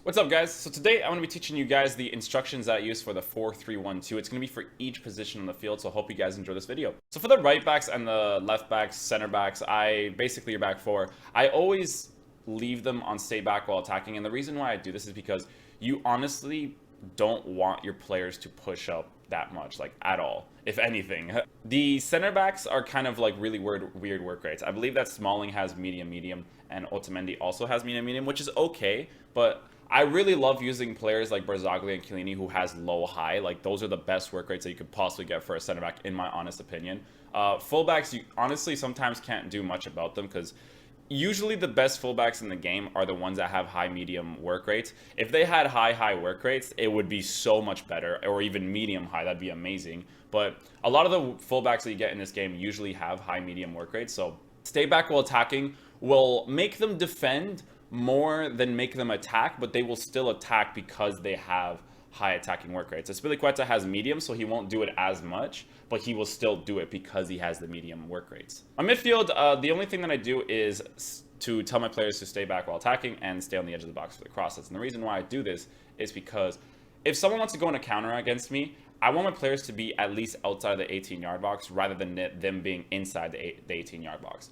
What's up, guys? So today I'm going to be teaching you guys the instructions that I use for the 4-3-1-2. It's going to be for each position on the field, so I hope you guys enjoy this video. So for the right backs and the left backs, center backs, basically your back four, I always leave them on stay back while attacking, and the reason why I do this is because you honestly don't want your players to push up that much, like at all, if anything. The center backs are kind of like really weird work rates. I believe that Smalling has medium, and Otamendi also has medium, which is okay, but I really love using players like Barzagli and Chiellini who has low-high. Like, those are the best work rates that you could possibly get for a center back, in my honest opinion. Fullbacks, you honestly sometimes can't do much about them because usually the best fullbacks in the game are the ones that have high-medium work rates. If they had high work rates, it would be so much better, or even medium-high. That'd be amazing. But a lot of the fullbacks that you get in this game usually have high-medium work rates, so stay back while attacking will make them defend more than make them attack, but they will still attack because they have high attacking work rates. Azpilicueta has medium, so he won't do it as much, but he will still do it because he has the medium work rates. On midfield, the only thing that I do is to tell my players to stay back while attacking and stay on the edge of the box for the crosses. And the reason why I do this is because if someone wants to go on a counter against me, I want my players to be at least outside the 18-yard box rather than them being inside the 18-yard box.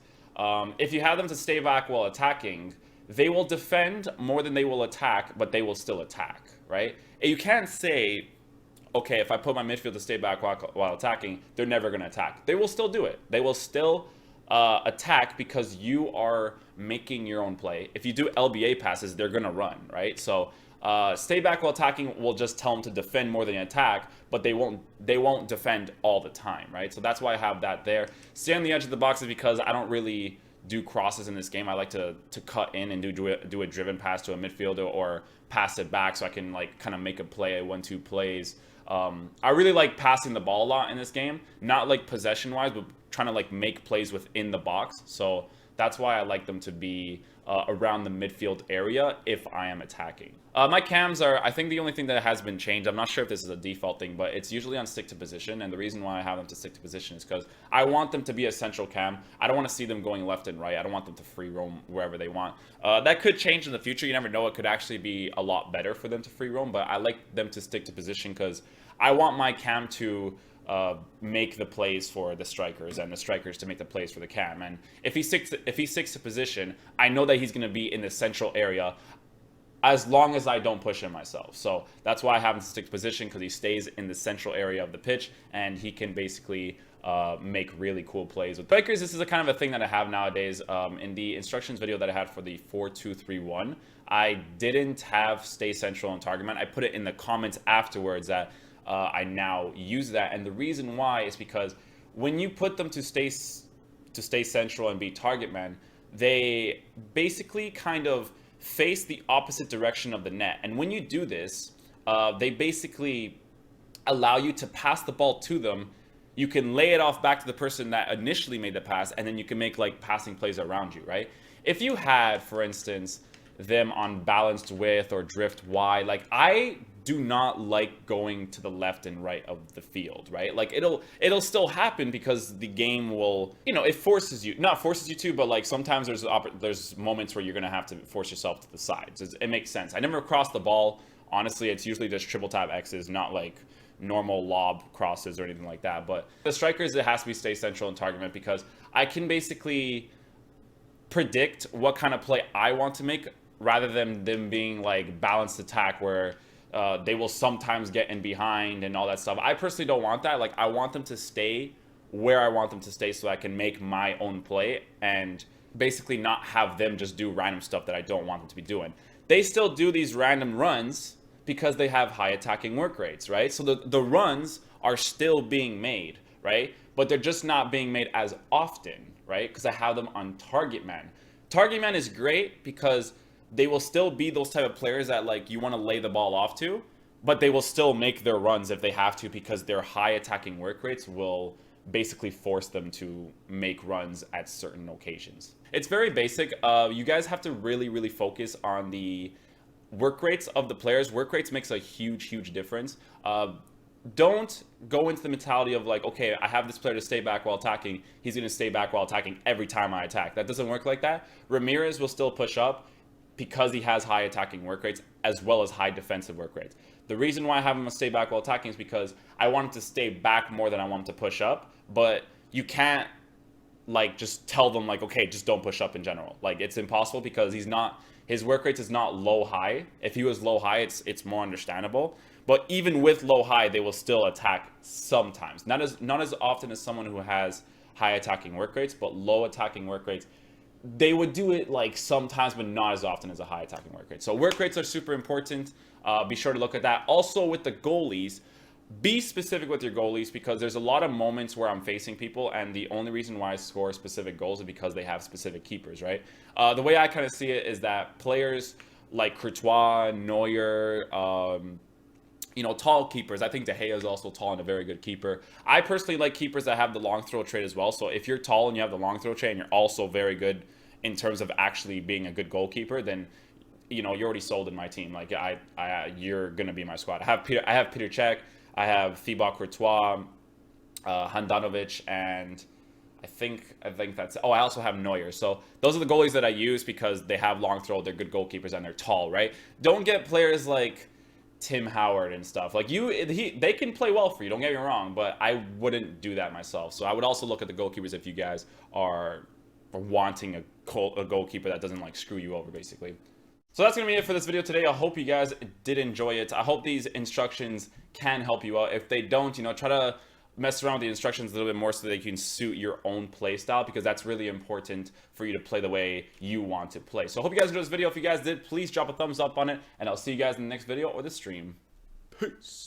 If you have them to stay back while attacking, they will defend more than they will attack, but they will still attack, right? And you can't say, okay, if I put my midfield to stay back while attacking, they're never going to attack. They will still do it. They will still attack because you are making your own play. If you do LBA passes, they're going to run, right? So stay back while attacking will just tell them to defend more than attack, but they won't defend all the time, right? So that's why I have that there. Stay on the edge of the box is because I don't really do crosses in this game. I like to cut in and do a driven pass to a midfielder or pass it back so I can like kind of make a play, 1-2 plays. I really like passing the ball a lot in this game, not like possession wise, but trying to like make plays within the box. So that's why I like them to be around the midfield area if I am attacking. My cams are, I think, the only thing that has been changed. I'm not sure if this is a default thing, but it's usually on stick to position. And the reason why I have them to stick to position is because I want them to be a central cam. I don't want to see them going left and right. I don't want them to free roam wherever they want. That could change in the future. You never know. It could actually be a lot better for them to free roam, but I like them to stick to position because I want my cam to make the plays for the strikers and the strikers to make the plays for the cam. And if he sticks to position, I know that he's going to be in the central area as long as I don't push him myself. So that's why I have him stick to position, because he stays in the central area of the pitch and he can basically make really cool plays with strikers. This is a kind of a thing that I have nowadays. In the instructions video that I had for the 4-2-3-1, I didn't have stay central and target man. I put it in the comments afterwards that I now use that, and the reason why is because when you put them to stay central and be target man, they basically kind of face the opposite direction of the net. And when you do this, they basically allow you to pass the ball to them. You can lay it off back to the person that initially made the pass, and then you can make like passing plays around you, right? If you had, for instance, them on balanced width or drift wide, like I do not like going to the left and right of the field, right? Like it'll still happen because the game will, it forces you, not forces you to, but like sometimes there's moments where you're going to have to force yourself to the sides. It makes sense. I never cross the ball. Honestly, it's usually just triple tap X's, not like normal lob crosses or anything like that. But the strikers, it has to be stay central and target man, because I can basically predict what kind of play I want to make rather than them being like balanced attack where they will sometimes get in behind and all that stuff. I personally don't want that. Like, I want them to stay where I want them to stay so I can make my own play and basically not have them just do random stuff that I don't want them to be doing. They still do these random runs because they have high attacking work rates, right? So the runs are still being made, right? But they're just not being made as often, right? Because I have them on target man. Target man is great because they will still be those type of players that like you want to lay the ball off to, but they will still make their runs if they have to, because their high attacking work rates will basically force them to make runs at certain occasions. It's very basic. You guys have to really focus on the work rates of the players. Work rates makes a huge difference. Don't go into the mentality of like, okay, I have this player to stay back while attacking. He's going to stay back while attacking every time I attack. That doesn't work like that. Ramirez will still push up. because he has high attacking work rates as well as high defensive work rates. The reason why I have him stay back while attacking is because I want him to stay back more than I want him to push up, but you can't like just tell them like, okay, just don't push up in general. Like, it's impossible because his work rates is not low high. If he was low high, it's more understandable. But even with low high, they will still attack sometimes. Not as often as someone who has high attacking work rates, but low attacking work rates. They would do it like sometimes, but not as often as a high attacking work rate. So work rates are super important. Be sure to look at that. Also with the goalies, be specific with your goalies because there's a lot of moments where I'm facing people and the only reason why I score specific goals is because they have specific keepers, right? The way I kind of see it is that players like Courtois, Neuer, tall keepers. I think De Gea is also tall and a very good keeper. I personally like keepers that have the long throw trait as well. So if you're tall and you have the long throw trait and you're also very good in terms of actually being a good goalkeeper, then you're already sold in my team. Like you're gonna be my squad. I have Peter Cech, I have Thibaut Courtois, Handanovic, and I think that's it. Oh, I also have Neuer. So those are the goalies that I use because they have long throw, they're good goalkeepers, and they're tall, right? Don't get players like Tim Howard and stuff. Like they can play well for you, don't get me wrong, but I wouldn't do that myself. So I would also look at the goalkeepers if you guys are wanting a goalkeeper that doesn't like screw you over, basically. So that's going to be it for this video today. I hope you guys did enjoy it. I hope these instructions can help you out. If they don't, try to mess around with the instructions a little bit more so that they can suit your own play style, because that's really important for you to play the way you want to play. So I hope you guys enjoyed this video. If you guys did, please drop a thumbs up on it, and I'll see you guys in the next video or the stream. Peace.